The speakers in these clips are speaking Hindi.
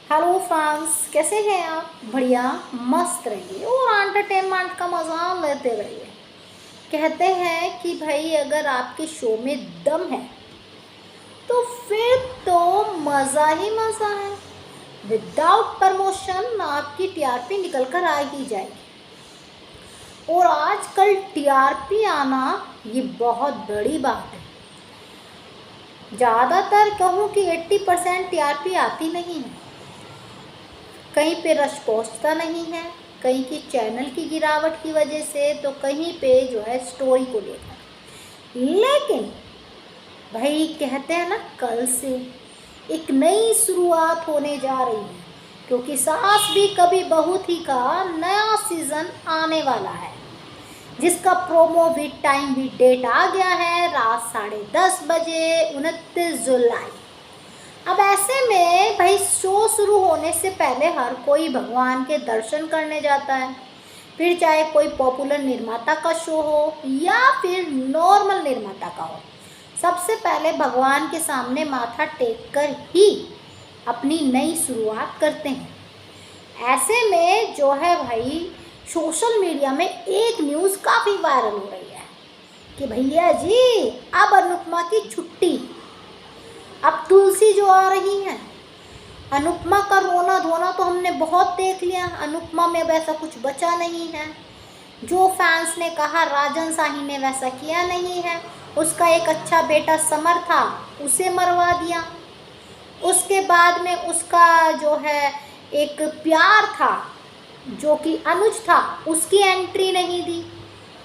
हेलो फ्रेंड्स, कैसे हैं आप? बढ़िया, मस्त रहिए और एंटरटेनमेंट का मज़ा लेते रहिए। कहते हैं कि भाई अगर आपके शो में दम है तो फिर तो मज़ा ही मज़ा है। विदाउट प्रमोशन आपकी टीआरपी निकल कर आ ही जाएगी। और आजकल टीआरपी आना ये बहुत बड़ी बात है। ज़्यादातर कहूँ कि 80% टीआरपी आती नहीं है। कहीं पे रश पहुंचता नहीं है, कहीं की चैनल की गिरावट की वजह से, तो कहीं पे जो है स्टोरी को लेकर। लेकिन भाई कहते हैं ना, कल से एक नई शुरुआत होने जा रही है, क्योंकि सास भी कभी बहू थी का नया सीजन आने वाला है, जिसका प्रोमो भी टाइम भी डेट आ गया है, रात 10:30 बजे 29 जुलाई। अब ऐसे में भाई शो शुरू होने से पहले हर कोई भगवान के दर्शन करने जाता है। फिर चाहे कोई पॉपुलर निर्माता का शो हो या फिर नॉर्मल निर्माता का हो, सबसे पहले भगवान के सामने माथा टेक कर ही अपनी नई शुरुआत करते हैं। ऐसे में जो है भाई, सोशल मीडिया में एक न्यूज़ काफ़ी वायरल हो रही है कि भैया जी अब अनुपमा की छुट्टी। अब तुलसी जो आ रही है, अनुपमा का रोना धोना तो हमने बहुत देख लिया। अनुपमा में वैसा कुछ बचा नहीं है। जो फैंस ने कहा राजन साही ने वैसा किया नहीं है। उसका एक अच्छा बेटा समर था, उसे मरवा दिया। उसके बाद में उसका जो है एक प्यार था जो कि अनुज था, उसकी एंट्री नहीं दी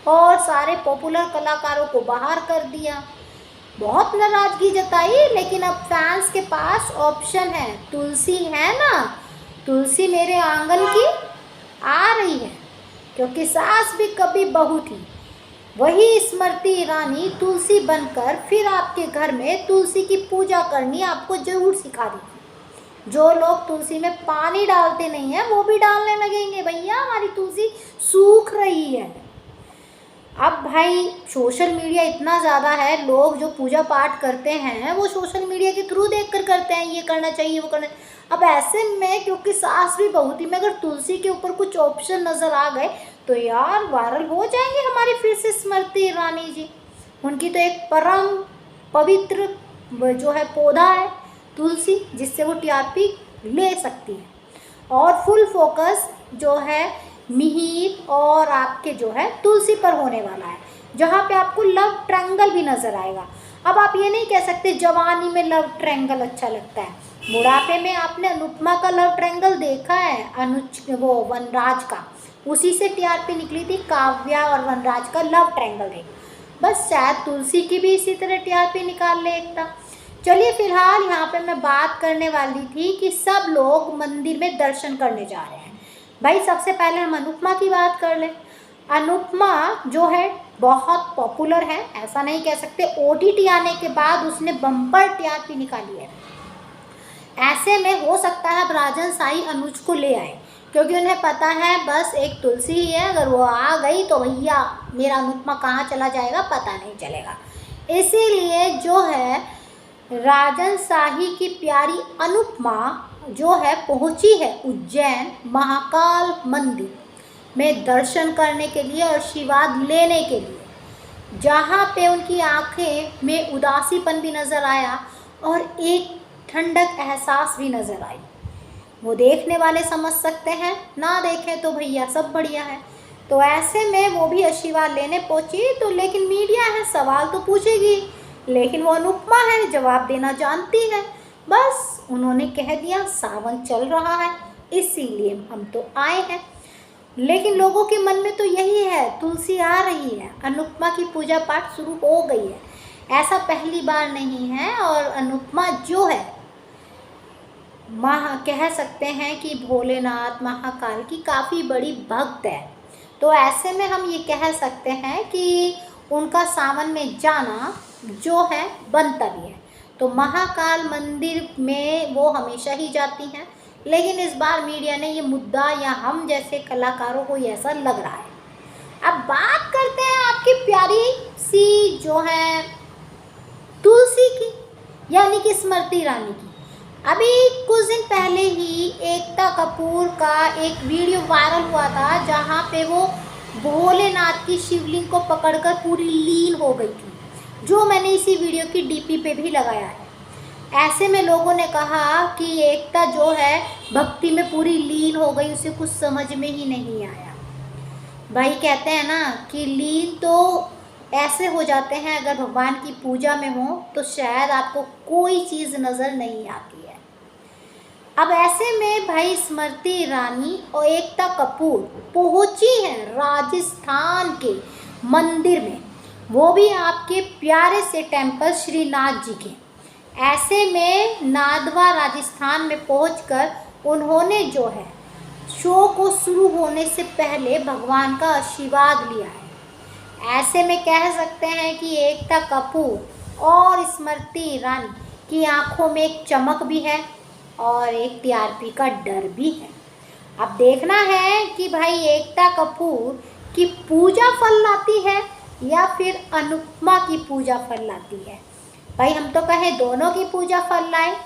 और सारे पॉपुलर कलाकारों को बाहर कर दिया। बहुत नाराजगी जताई, लेकिन अब फैंस के पास ऑप्शन है। तुलसी है ना, तुलसी मेरे आंगन की आ रही है, क्योंकि सास भी कभी बहू थी। वही स्मृति ईरानी तुलसी बनकर फिर आपके घर में तुलसी की पूजा करनी आपको जरूर सिखा देगी। जो लोग तुलसी में पानी डालते नहीं है वो भी डालने लगेंगे। भैया हमारी तुलसी सूख रही है। अब भाई सोशल मीडिया इतना ज़्यादा है, लोग जो पूजा पाठ करते हैं वो सोशल मीडिया के थ्रू देखकर करते हैं, ये करना चाहिए वो करना। अब ऐसे में क्योंकि सास भी बहुत ही में अगर तुलसी के ऊपर कुछ ऑप्शन नज़र आ गए तो यार वायरल हो जाएंगे हमारी फिर से स्मृति ईरानी जी। उनकी तो एक परम पवित्र जो है पौधा है तुलसी, जिससे वो टीआरपी ले सकती है। और फुल फोकस जो है मिहिर और आपके जो है तुलसी पर होने वाला है, जहाँ पे आपको लव ट्रायंगल भी नज़र आएगा। अब आप ये नहीं कह सकते जवानी में लव ट्रायंगल अच्छा लगता है। बुढ़ापे में आपने अनुपमा का लव ट्रायंगल देखा है, अनुज वो वनराज का, उसी से टीआरपी निकली थी। काव्या और वनराज का लव ट्रायंगल देख, बस शायद तुलसी की भी इसी तरह टीआरपी निकाल ले एक था। चलिए फिलहाल यहाँ पे मैं बात करने वाली थी कि सब लोग मंदिर में दर्शन करने जा रहे हैं। भाई सबसे पहले हम अनुपमा की बात कर लें। अनुपमा जो है बहुत पॉपुलर है, ऐसा नहीं कह सकते। ओटीटी आने के बाद उसने बम्पर टीआरपी निकाली है। ऐसे में हो सकता है अब राजन साई अनुज को ले आए, क्योंकि उन्हें पता है बस एक तुलसी ही है, अगर वो आ गई तो भैया मेरा अनुपमा कहाँ चला जाएगा पता नहीं चलेगा। इसीलिए जो है राजन शाही की प्यारी अनुपमा जो है पहुंची है उज्जैन महाकाल मंदिर में दर्शन करने के लिए और आशीर्वाद लेने के लिए, जहां पे उनकी आंखें में उदासीपन भी नज़र आया और एक ठंडक एहसास भी नज़र आई। वो देखने वाले समझ सकते हैं, ना देखें तो भैया सब बढ़िया है। तो ऐसे में वो भी आशीर्वाद लेने पहुंची, तो लेकिन मीडिया है, सवाल तो पूछेगी, लेकिन वो अनुपमा है, जवाब देना जानती है। बस उन्होंने कह दिया सावन चल रहा है इसीलिए हम तो आए हैं। लेकिन लोगों के मन में तो यही है, तुलसी आ रही है, अनुपमा की पूजा पाठ शुरू हो गई है। ऐसा पहली बार नहीं है। और अनुपमा जो है कह सकते हैं कि भोलेनाथ महाकाल की काफ़ी बड़ी भक्त है। तो ऐसे में हम ये कह सकते हैं कि उनका सावन में जाना जो है बनता भी है। तो महाकाल मंदिर में वो हमेशा ही जाती हैं, लेकिन इस बार मीडिया ने ये मुद्दा या हम जैसे कलाकारों को ऐसा लग रहा है। अब बात करते हैं आपकी प्यारी सी जो है तुलसी की, यानी कि स्मृति ईरानी की। अभी कुछ दिन पहले ही कपूर का एक वीडियो वायरल हुआ था जहाँ पे वो भोलेनाथ की शिवलिंग को पकड़कर पूरी लीन हो गई थी, जो मैंने इसी वीडियो की डीपी पे भी लगाया है। ऐसे में लोगों ने कहा कि एकता जो है भक्ति में पूरी लीन हो गई, उसे कुछ समझ में ही नहीं आया। भाई कहते हैं ना कि लीन तो ऐसे हो जाते हैं अगर भगवान की पूजा में हो तो शायद आपको कोई चीज़ नज़र नहीं आती है। अब ऐसे में भाई स्मृति ईरानी और एकता कपूर पहुंची हैं राजस्थान के मंदिर में, वो भी आपके प्यारे से टेम्पल श्रीनाथ जी के। ऐसे में नादवा राजस्थान में पहुंचकर उन्होंने जो है शो को शुरू होने से पहले भगवान का आशीर्वाद लिया है। ऐसे में कह सकते हैं कि एकता कपूर और स्मृति ईरानी की आंखों में एक चमक भी है और एक टीआरपी का डर भी है। अब देखना है कि भाई एकता कपूर की पूजा फल लाती है या फिर अनुपमा की पूजा फल लाती है। भाई हम तो कहें दोनों की पूजा फल लाए,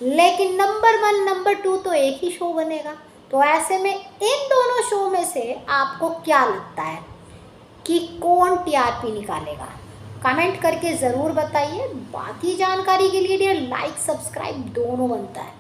लेकिन नंबर 1 नंबर 2 तो एक ही शो बनेगा। तो ऐसे में इन दोनों शो में से आपको क्या लगता है कि कौन टीआरपी निकालेगा? कमेंट करके ज़रूर बताइए। बाकी जानकारी के लिए लाइक सब्सक्राइब दोनों बनता है।